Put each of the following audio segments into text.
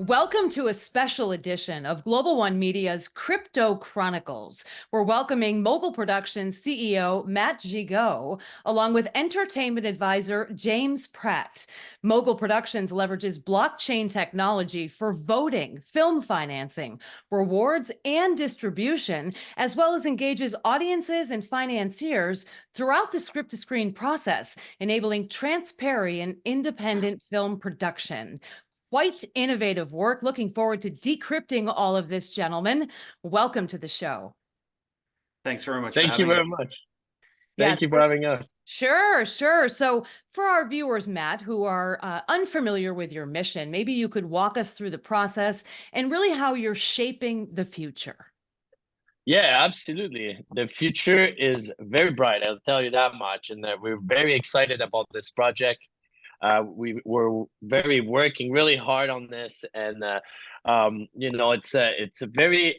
Welcome to a special edition of Global One Media's Crypto Chronicles. We're welcoming Mogul Productions CEO Matt Gigault, along with entertainment advisor James Pratt. Mogul Productions leverages blockchain technology for voting, film financing, rewards, and distribution, as well as engages audiences and financiers throughout the script-to-screen process, enabling transparent and independent film production. Quite innovative work. Looking forward to decrypting all of this, gentlemen. Welcome to the show. Thanks very much. Thank you very much. Thank you for having us. Sure. So for our viewers, Matt, who are unfamiliar with your mission, maybe you could walk us through the process and really how you're shaping the future. Yeah, absolutely. The future is very bright, I'll tell you that much. And we're very excited about this project. We were working really hard on this, and it's a very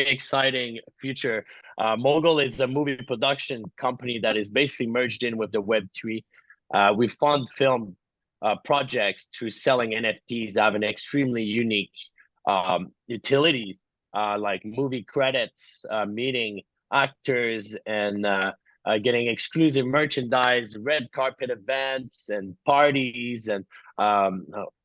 exciting future. Mogul is a movie production company that is basically merged in with the Web3. We fund film projects through selling NFTs that have an extremely unique utilities, like movie credits, meeting actors, and getting exclusive merchandise, red carpet events, and parties, and a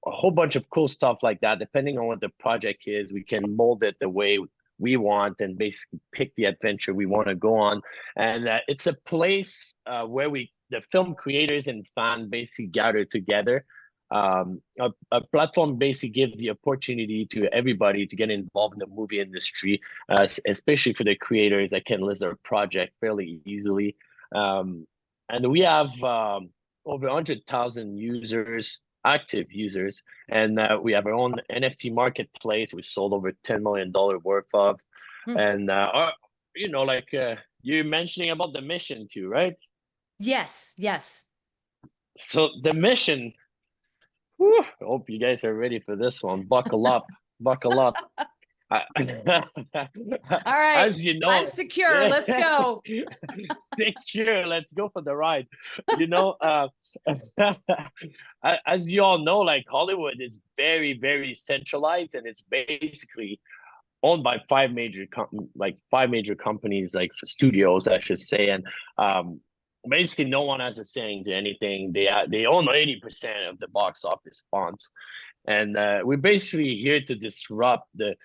whole bunch of cool stuff like that. Depending on what the project is, we can mold it the way we want and basically pick the adventure we want to go on. And it's a place where the film creators and fans basically gather together. A platform basically gives the opportunity to everybody to get involved in the movie industry, especially for the creators that can list their project fairly easily. And we have over 100,000 users, active users, and we have our own NFT marketplace. We sold over $10 million worth of, and you're mentioning about the mission too, right? Yes. So the mission. Whew, I hope you guys are ready for this one. Buckle up. All right, as you know, I'm secure. Yeah. Let's go. Secure. Let's go for the ride. As you all know, like Hollywood is very, very centralized, and it's basically owned by five major companies, like studios, I should say, and basically no one has a saying to anything. They own 80% of the box office funds, and we're basically here to disrupt the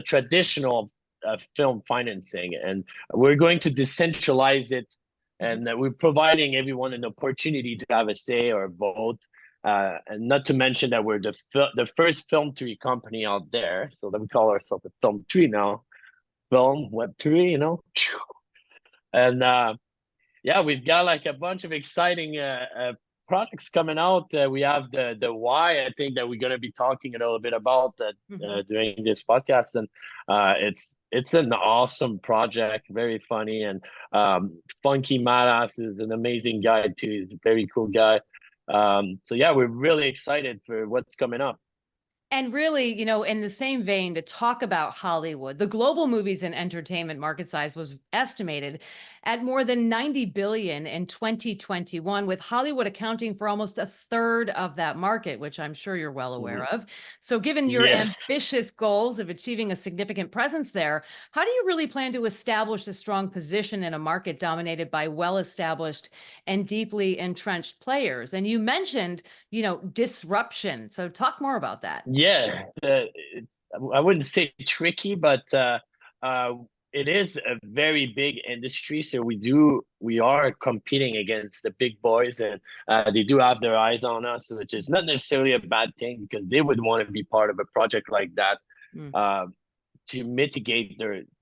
traditional film financing, and we're going to decentralize it, and we're providing everyone an opportunity to have a say or vote, and not to mention that we're the first Film3 company out there, so that we call ourselves a Film3 now, film Web3, and yeah, we've got like a bunch of exciting products coming out. We have the Y, I think, that we're going to be talking a little bit about during this podcast, and it's an awesome project, very funny, and Funky Matas is an amazing guy too. He's a very cool guy. So yeah, we're really excited for what's coming up. And really, in the same vein, to talk about Hollywood, the global movies and entertainment market size was estimated at more than $90 billion in 2021, with Hollywood accounting for almost a third of that market, which I'm sure you're well aware of. So given your ambitious goals of achieving a significant presence there, how do you really plan to establish a strong position in a market dominated by well-established and deeply entrenched players? And you mentioned, disruption. So talk more about that. Yeah, I wouldn't say tricky, but it is a very big industry. So we are competing against the big boys, and they do have their eyes on us, which is not necessarily a bad thing, because they would want to be part of a project like that to mitigate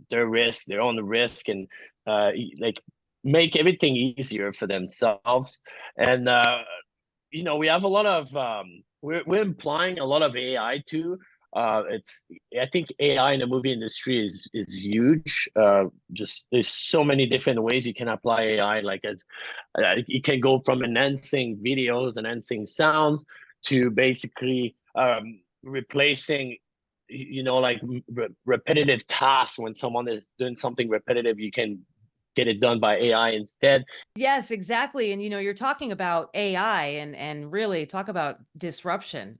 their risk, their own risk, and like make everything easier for themselves. And we have a lot of we're implying a lot of AI too. I think AI in the movie industry is huge. Just there's so many different ways you can apply AI. Like it can go from enhancing videos, enhancing sounds, to basically replacing, repetitive tasks. When someone is doing something repetitive, you can get it done by AI instead. Yes, exactly. And you're talking about AI and really talk about disruption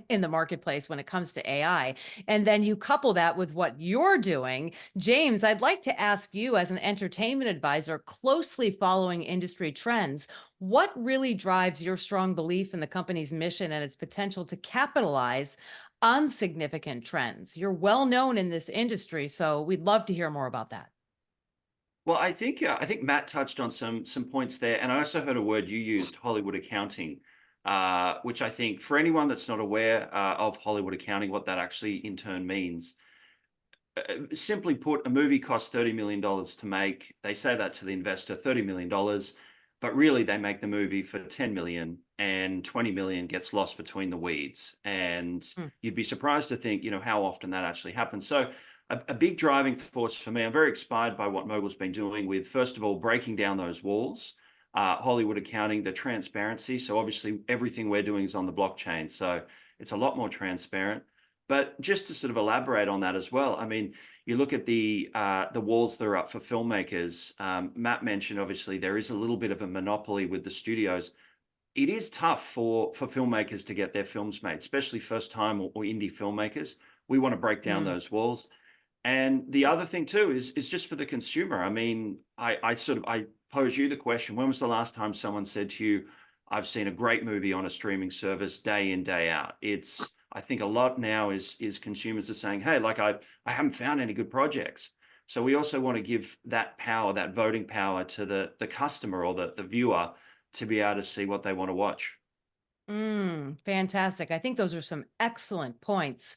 in the marketplace when it comes to AI. And then you couple that with what you're doing. James, I'd like to ask you, as an entertainment advisor closely following industry trends, what really drives your strong belief in the company's mission and its potential to capitalize on significant trends? You're well known in this industry, so we'd love to hear more about that. Well, I think Matt touched on some points there, and I also heard a word you used, Hollywood accounting, which I think for anyone that's not aware of Hollywood accounting, what that actually in turn means. Simply put, a movie costs $30 million to make. They say that to the investor, $30 million, but really they make the movie for 10 million and 20 million gets lost between the weeds. And you'd be surprised to think, how often that actually happens. So a big driving force for me, I'm very inspired by what Mogul's been doing with, first of all, breaking down those walls, Hollywood accounting, the transparency. So obviously everything we're doing is on the blockchain. So it's a lot more transparent. But just to sort of elaborate on that as well, I mean, you look at the walls that are up for filmmakers. Matt mentioned, obviously, there is a little bit of a monopoly with the studios. It is tough for filmmakers to get their films made, especially first time or indie filmmakers. We want to break down those walls. And the other thing too is just for the consumer. I mean, I pose you the question, when was the last time someone said to you, I've seen a great movie on a streaming service day in, day out? I think a lot now is consumers are saying, hey, like I haven't found any good projects. So we also want to give that power, that voting power, to the customer or the viewer to be able to see what they want to watch. Fantastic. I think those are some excellent points.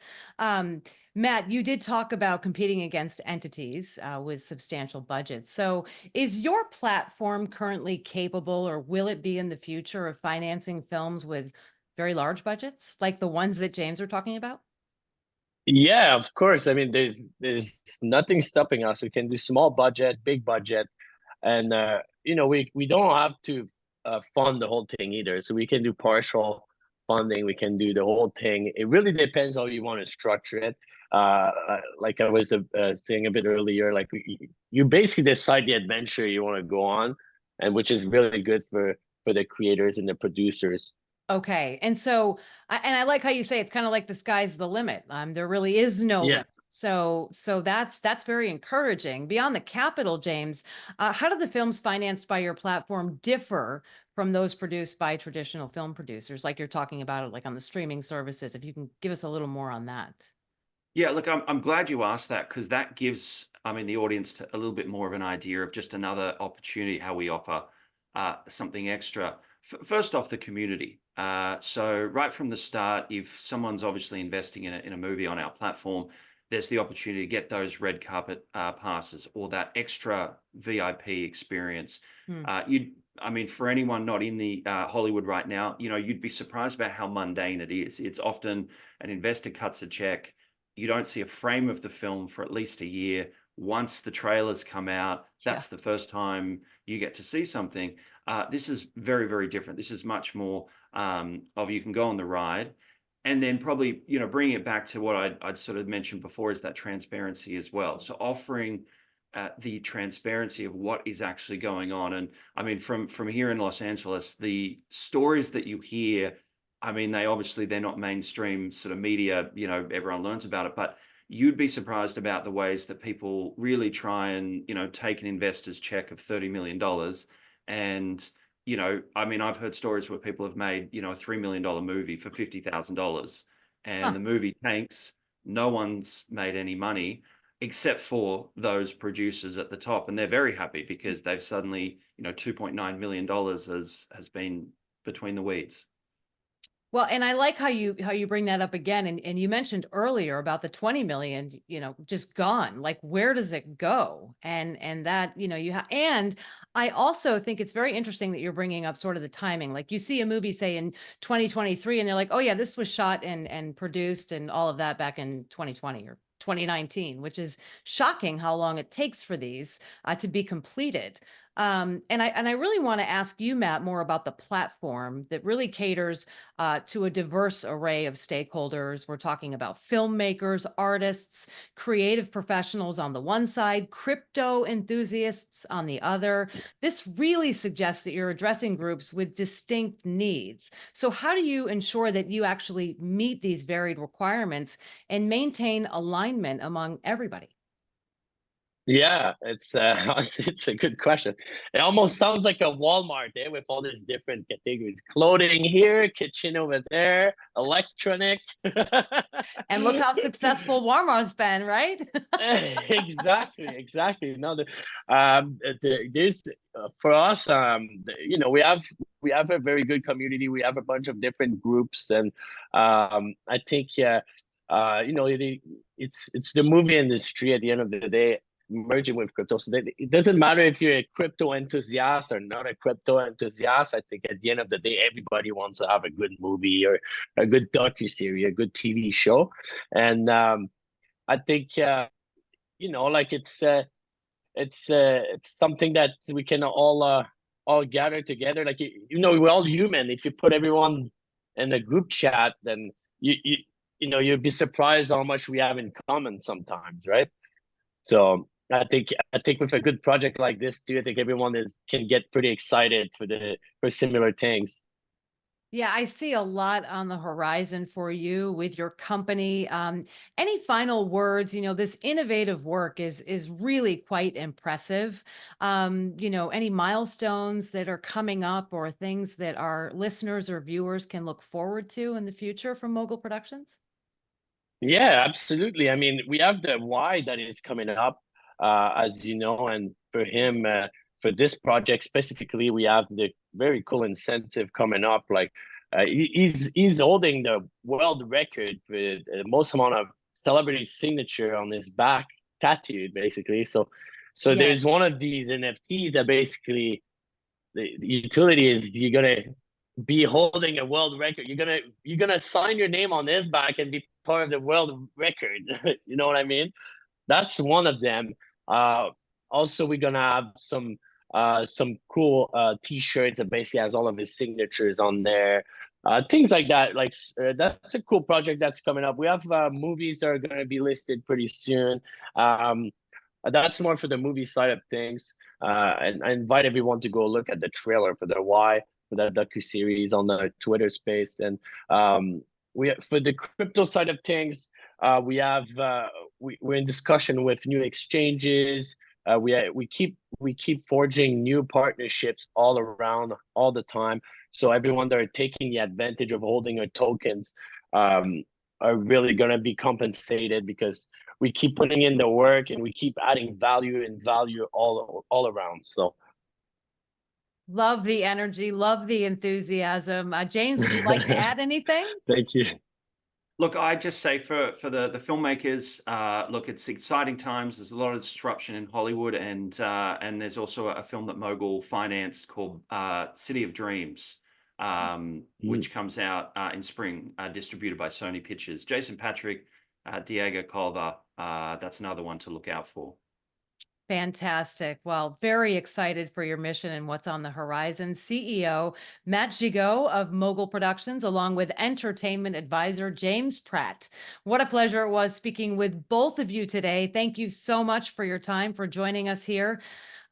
Matt, you did talk about competing against entities with substantial budgets. So is your platform currently capable, or will it be in the future, of financing films with very large budgets, like the ones that James are talking about? Yeah, of course. I mean, there's nothing stopping us. We can do small budget, big budget, and we don't have to fund the whole thing either. So we can do partial funding. We can do the whole thing. It really depends how you want to structure it. Like I was saying a bit earlier, like you basically decide the adventure you want to go on, and which is really good for the creators and the producers. Okay. And so, and I like how you say it's kind of like the sky's the limit. There really is no Yeah. limit. So that's very encouraging. Beyond the capital, James, how do the films financed by your platform differ from those produced by traditional film producers, like you're talking about it, like on the streaming services? If you can give us a little more on that. Yeah, look, I'm glad you asked that, because that gives, I mean, the audience a little bit more of an idea of just another opportunity, how we offer something extra. First off, the community. So right from the start, if someone's obviously investing in a movie on our platform, there's the opportunity to get those red carpet passes or that extra VIP experience. I mean, for anyone not in the Hollywood right now, you'd be surprised about how mundane it is. It's often an investor cuts a check. You don't see a frame of the film for at least a year. Once the trailers come out, that's the first time you get to see something. This is very, very different. This is much more of, you can go on the ride. And then probably, bringing it back to what I'd sort of mentioned before, is that transparency as well. So offering the transparency of what is actually going on. And I mean, from here in Los Angeles, the stories that you hear, I mean, they're not mainstream sort of media, everyone learns about it, but you'd be surprised about the ways that people really try and, take an investor's check of $30 million. And, I mean, I've heard stories where people have made, a $3 million movie for $50,000, and the movie tanks. No one's made any money except for those producers at the top. And they're very happy because they've suddenly, $2.9 million has been between the weeds. Well, and I like how you bring that up again. And you mentioned earlier about the 20 million, just gone. Like, where does it go? And that, and I also think it's very interesting that you're bringing up sort of the timing. Like, you see a movie, say in 2023, and they're like, oh yeah, this was shot and produced and all of that back in 2020 or 2019, which is shocking how long it takes for these to be completed. And I really want to ask you, Matt, more about the platform that really caters to a diverse array of stakeholders. We're talking about filmmakers, artists, creative professionals on the one side, crypto enthusiasts on the other. This really suggests that you're addressing groups with distinct needs. So how do you ensure that you actually meet these varied requirements and maintain alignment among everybody? Yeah, it's it's a good question. It almost sounds like a Walmart, with all these different categories. Clothing here, kitchen over there, electronic. And look how successful Walmart's been, right? Exactly. No, there's for us, we have a very good community. We have a bunch of different groups, and I think it's the movie industry at the end of the day merging with crypto. So it doesn't matter if you're a crypto enthusiast or not a crypto enthusiast. I think at the end of the day, everybody wants to have a good movie or a good docuseries, a good TV show, and I think like it's something that we can all gather together. Like we're all human. If you put everyone in a group chat, then you'd be surprised how much we have in common sometimes, right? So I think with a good project like this too, I think everyone can get pretty excited for similar things. Yeah, I see a lot on the horizon for you with your company. Any final words? This innovative work is really quite impressive. Any milestones that are coming up or things that our listeners or viewers can look forward to in the future from Mogul Productions? Yeah, absolutely. I mean, we have the Y that is coming up, as you know, and for him, for this project specifically, we have the very cool incentive coming up. Like, he's holding the world record for the most amount of celebrity signature on his back tattooed, basically. So there's one Yes. of these NFTs that basically the utility is you're gonna be holding a world record. You're gonna sign your name on this back and be part of the world record. You know what I mean? That's one of them. Uh, Also, we're gonna have some cool T-shirts that basically has all of his signatures on there. Things like that. Like that's a cool project that's coming up. We have movies that are gonna be listed pretty soon. Um, that's more for the movie side of things. And I invite everyone to go look at the trailer for the Y for that docu-series on the Twitter space. And for the crypto side of things, we're in discussion with new exchanges. We keep forging new partnerships all around all the time. So everyone that are taking the advantage of holding our tokens are really going to be compensated because we keep putting in the work and we keep adding value all around. So Love the energy, love the enthusiasm. James, would you like to add anything? thank you. Look, I just say for the filmmakers, look, it's exciting times. There's a lot of disruption in Hollywood, and there's also a film that Mogul financed called City of Dreams, which comes out in spring, distributed by Sony Pictures. Jason Patrick, Diego Culver, that's another one to look out for. Fantastic. Well, very excited for your mission and what's on the horizon. CEO Matt Gigault of Mogul Productions, along with entertainment advisor James Pratt. What a pleasure it was speaking with both of you today. Thank you so much for your time, for joining us here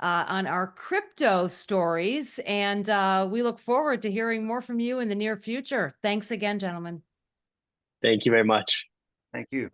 on our crypto stories. And we look forward to hearing more from you in the near future. Thanks again, gentlemen. Thank you very much. Thank you.